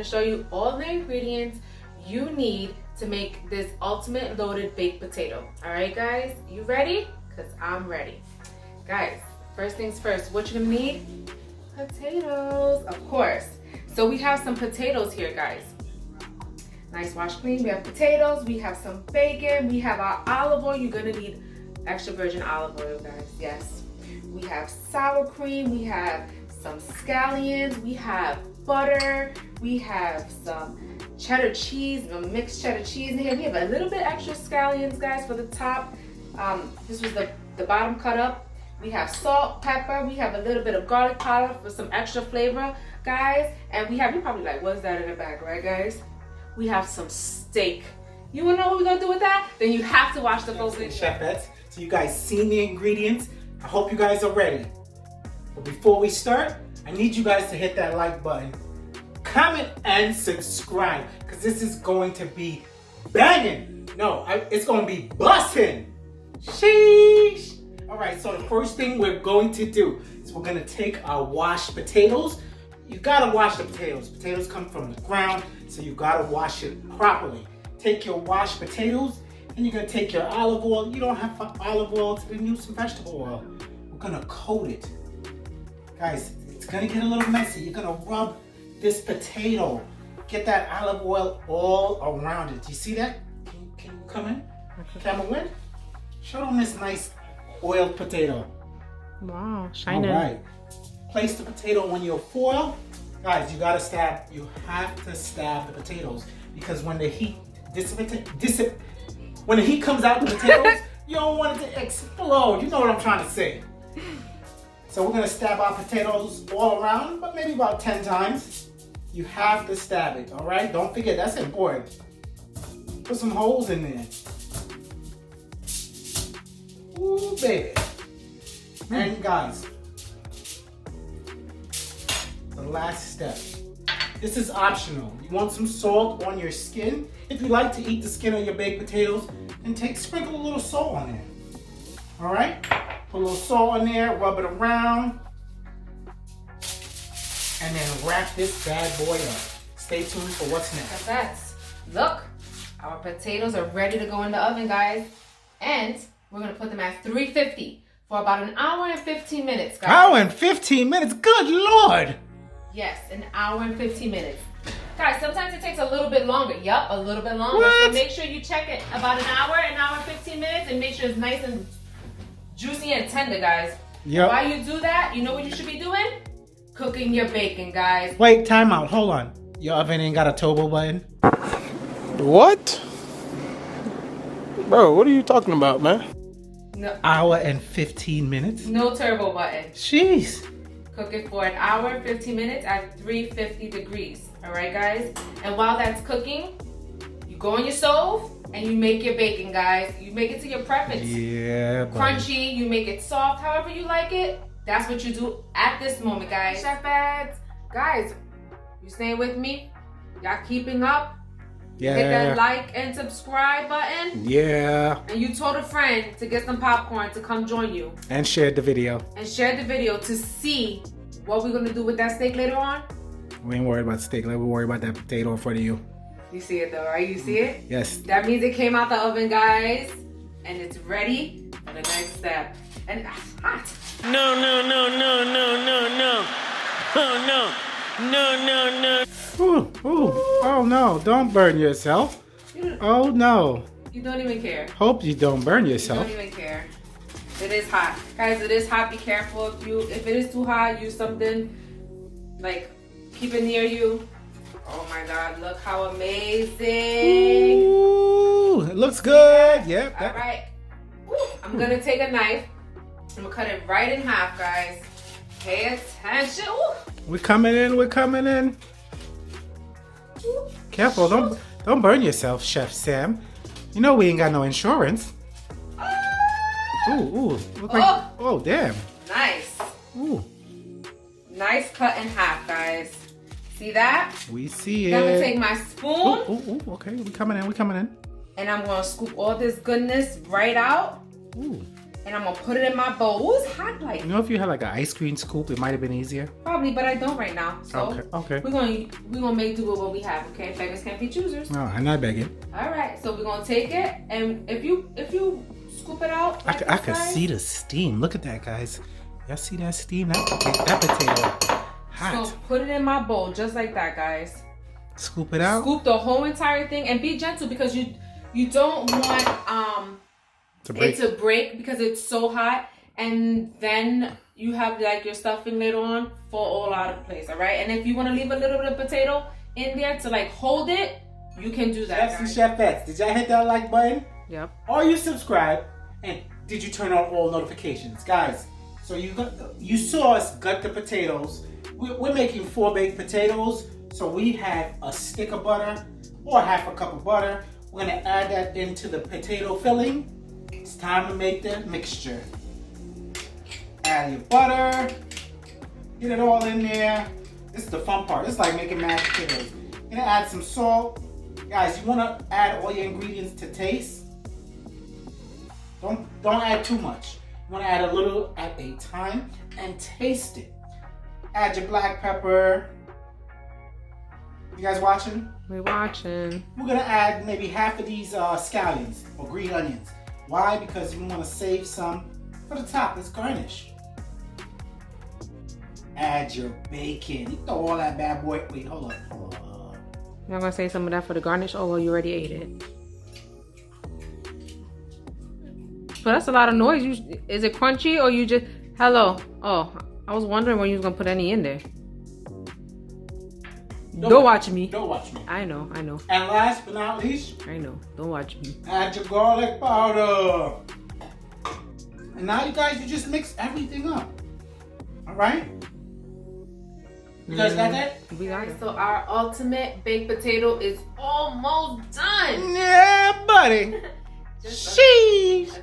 gonna show you all the ingredients you need to make this ultimate loaded baked potato. All right, guys, you ready? Because I'm ready. Guys, first things first, what you're gonna need? Potatoes, of course. So we have some potatoes here, guys. Nice wash clean. We have potatoes, we have some bacon, we have our olive oil. You're gonna need extra virgin olive oil, guys, yes. We have sour cream, we have some scallions, we have butter, we have some cheddar cheese, mixed cheddar cheese in here. We have a little bit extra scallions, guys, for the top. This was the bottom cut up. We have salt, pepper, we have a little bit of garlic powder for some extra flavor, guys. And we have, you're probably like, what's that in the bag, right, guys? We have some steak. You wanna know what we're gonna do with that? Then you have to watch the full video. Chefettes, so you guys seen the ingredients. I hope you guys are ready. But before we start, I need you guys to hit that like button, comment, and subscribe, because this is going to be banging. No, it's going to be busting. Sheesh. All right, so the first thing we're going to do is we're going to take our washed potatoes. You got to wash the potatoes. Potatoes come from the ground, so you got to wash it properly. Take your washed potatoes, and you're going to take your olive oil. You don't have olive oil, then use some vegetable oil. We're going to coat it. Guys, it's gonna get a little messy. You're gonna rub this potato. Get that olive oil all around it. Do you see that? Can you come in? Camera, show them this nice oiled potato. Wow, shining. All right. Place the potato on your foil. Guys, you have to stab the potatoes, because when the heat when the heat comes out the potatoes, you don't want it to explode. You know what I'm trying to say. So we're gonna stab our potatoes all around, but maybe about 10 times. You have to stab it, all right? Don't forget, that's important. Put some holes in there. Ooh, baby. And guys, the last step. This is optional. You want some salt on your skin? If you like to eat the skin of your baked potatoes, then sprinkle a little salt on there. All right? Put a little salt in there, rub it around, and then wrap this bad boy up. Stay tuned for what's next. Look, our potatoes are ready to go in the oven, guys. And we're gonna put them at 350 for about an hour and 15 minutes, guys. Hour and 15 minutes? Good Lord! Yes, an hour and 15 minutes. Guys, sometimes it takes a little bit longer. Yup, a little bit longer. What? So make sure you check it about an hour and 15 minutes, and make sure it's nice and juicy and tender, guys. Yep. While you do that, you know what you should be doing? Cooking your bacon, guys. Wait, time out. Hold on. Your oven ain't got a turbo button? What? Bro, what are you talking about, man? No. Hour and 15 minutes? No turbo button. Jeez. Cook it for an hour and 15 minutes at 350 degrees. All right, guys? And while that's cooking, you go on your stove and you make your bacon, guys. You make it to your preference. Yeah, buddy. Crunchy, you make it soft, however you like it. That's what you do at this moment, guys. Chef Ads, guys, you staying with me? Y'all keeping up? Yeah. Hit that like and subscribe button. Yeah. And you told a friend to get some popcorn to come join you. And share the video. And share the video to see what we're gonna do with that steak later on. We ain't worried about the steak. We're worried about that potato in front of you. You see it though, right? You see it? Yes. That means it came out the oven, guys. And it's ready for the next step. And it's hot. No, no, no, no, no, no, no. Oh, no. No, no, no. Ooh, ooh. Oh no, don't burn yourself. Oh no. You don't even care. Hope you don't burn yourself. You don't even care. It is hot. Guys, it is hot. Be careful. If it is too hot, use something like, keep it near you. Oh my God, look how amazing. Ooh, it looks good. Yep. All right. Woo. I'm gonna take a knife. I'm gonna cut it right in half, guys. Pay attention. Ooh. We're coming in. We're coming in. Careful, don't burn yourself, Chef Sam. You know we ain't got no insurance. Ooh, ooh. Look like, oh, damn. Nice. Ooh. Nice cut in half, guys. See that? We see it. Then I'm gonna take my spoon. Ooh, ooh, ooh. Okay, we coming in. We coming in. And I'm gonna scoop all this goodness right out. Ooh. and I'm gonna put it in my bowl. Who's hot like? You know, if you had like an ice cream scoop, it might have been easier. Probably, but I don't right now. So Okay. we're gonna make do with what we have. Okay, beggars can't be choosers. No, I'm not begging. All right, so we're gonna take it, and if you scoop it out, like I could see the steam. Look at that, guys. Y'all see that steam? That potato hot. So put it in my bowl just like that, guys. Scoop it out. Scoop the whole entire thing, and be gentle because you don't want it to break because it's so hot, and then you have like your stuffing later on fall all out of place. All right, and if you want to leave a little bit of potato in there to like hold it, you can do that. Chefs and Chefettes, did y'all hit that like button? Yep. Are you subscribed? And did you turn on all notifications? Guys, so you saw us gut the potatoes. We're making 4 baked potatoes. So we have a stick of butter or half a cup of butter. We're gonna add that into the potato filling. It's time to make the mixture. Add your butter. Get it all in there. This is the fun part. It's like making mashed potatoes. You're gonna add some salt. Guys, you wanna add all your ingredients to taste. Don't add too much. You wanna add a little at a time and taste it. Add your black pepper. You guys watching? We're watching. We're gonna add maybe half of these scallions or green onions. Why? Because we wanna save some for the top. Let's garnish. Add your bacon. You throw all that bad boy. Wait, hold on. You're gonna save some of that for the garnish? Oh, well, you already ate it. But that's a lot of noise. Is it crunchy or you just... Hello. Oh, I was wondering when you was gonna put any in there. Don't watch me. Don't watch me. I know. And last but not least, I know. Don't watch me. add your garlic powder. And now you guys, you just mix everything up. All right? You guys got that? We got it. So our ultimate baked potato is almost done. Yeah, buddy. Sheesh.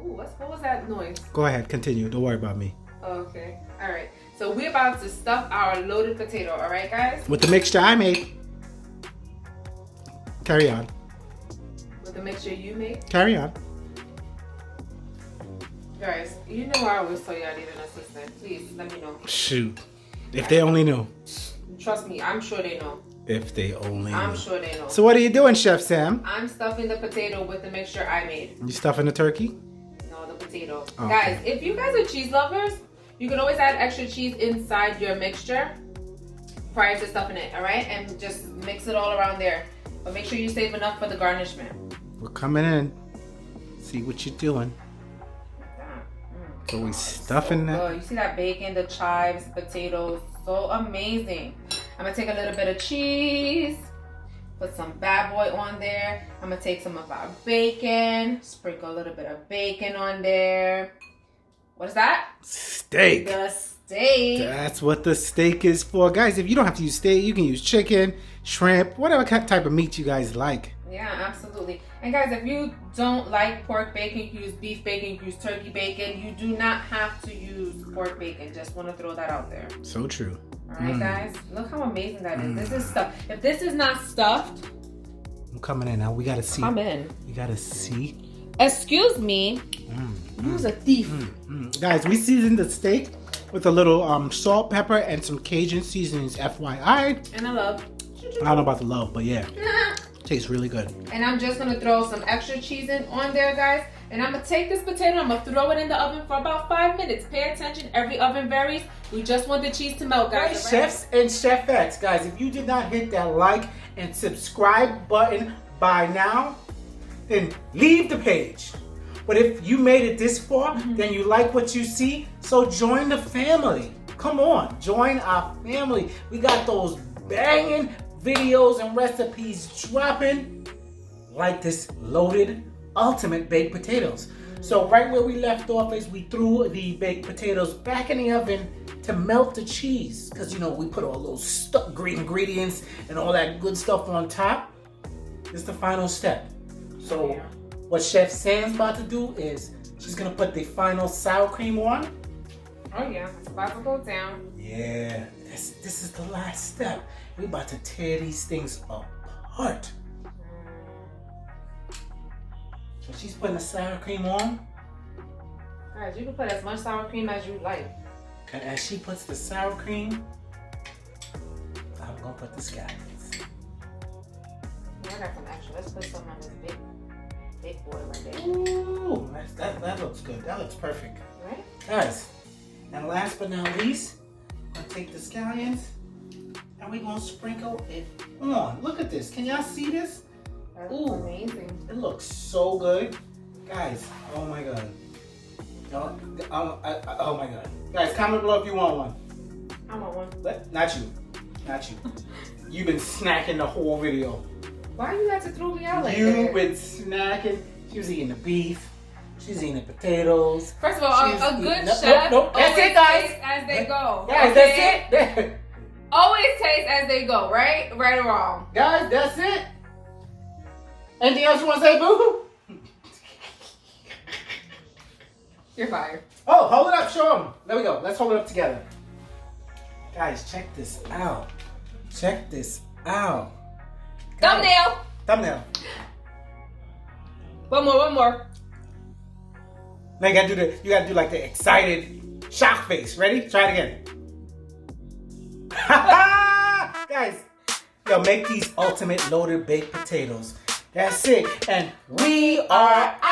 Ooh, what was that noise? Go ahead, continue. Don't worry about me. Okay. All right. So we're about to stuff our loaded potato. All right, guys? With the mixture I made. Carry on. With the mixture you made. Carry on. Guys, you know I always tell you I need an assistant. Please, let me know. Shoot. If they only knew. Trust me, I'm sure they know. If they only I'm knew. sure they know. So what are you doing, Chef Sam? I'm stuffing the potato with the mixture I made. You stuffing the turkey? No, the potato. Okay. Guys, if you guys are cheese lovers, you can always add extra cheese inside your mixture prior to stuffing it, all right? And just mix it all around there. But make sure you save enough for the garnishment. We're coming in. See what you're doing. So we stuffing that. Oh, you see that bacon, the chives, potatoes, so amazing. I'm gonna take a little bit of cheese, put some bad boy on there. I'm gonna take some of our bacon, sprinkle a little bit of bacon on there. What is that? Steak. The steak. That's what the steak is for. Guys, if you don't have to use steak, you can use chicken, shrimp, whatever type of meat you guys like. Yeah, absolutely. And guys, if you don't like pork bacon, you can use beef bacon, you can use turkey bacon. You do not have to use pork bacon. Just want to throw that out there. So true. All right, guys. Look how amazing that is. This is stuffed. If this is not stuffed, I'm coming in now. We gotta see. come in. We gotta see. Excuse me. Who's a thief? Guys, we seasoned the steak with a little salt, pepper, and some Cajun seasonings. FYI. And I love. I don't know about the love, but yeah, tastes really good. And I'm just gonna throw some extra cheese in on there, guys. And I'm gonna take this potato, I'm gonna throw it in the oven for about 5 minutes. Pay attention, every oven varies. We just want the cheese to melt, guys. Guys, chefs and chefettes, guys, if you did not hit that like and subscribe button by now, then leave the page. But if you made it this far, then you like what you see, so join the family. Come on, join our family. We got those banging videos and recipes dropping like this loaded ultimate baked potatoes. So right where we left off is we threw the baked potatoes back in the oven to melt the cheese, because you know we put all those great ingredients and all that good stuff on top. This is the final step. So what Chef Sam's about to do is she's gonna put the final sour cream on. Oh yeah, it's about to go down. Yeah, this is the last step. We're about to tear these things apart. So she's putting the sour cream on. Guys, you can put as much sour cream as you like. And as she puts the sour cream, I'm gonna put the scallions. Yeah, I got some extra. Let's put some on this big boy right there. Ooh, that looks good. That looks perfect. Right? Guys, and last but not least, I'm gonna take the scallions and we're gonna sprinkle it on. Look at this. Can y'all see this? That's Ooh, amazing. it looks so good. Guys, oh my god. Oh my god. Guys, comment below if you want one. I want one. But not you. Not you. You've been snacking the whole video. Why you had to throw me out like You've that? been snacking. She was eating the beef. She's eating the potatoes. First of all, She's a good eating- nope, chef nope, nope. That's always it, guys. tastes as they go. Guys, okay? that's it. Always taste as they go, right? Right or wrong? Guys, that's it. Anything else you want to say, boo? You're fired. Oh, hold it up. Show them. There we go. Let's hold it up together. Guys, check this out. Check this out. Guys, Thumbnail. Thumbnail. One more. Now you gotta do like the excited shock face. Ready? Try it again. Guys, yo, make these ultimate loaded baked potatoes. That's it. And we are out.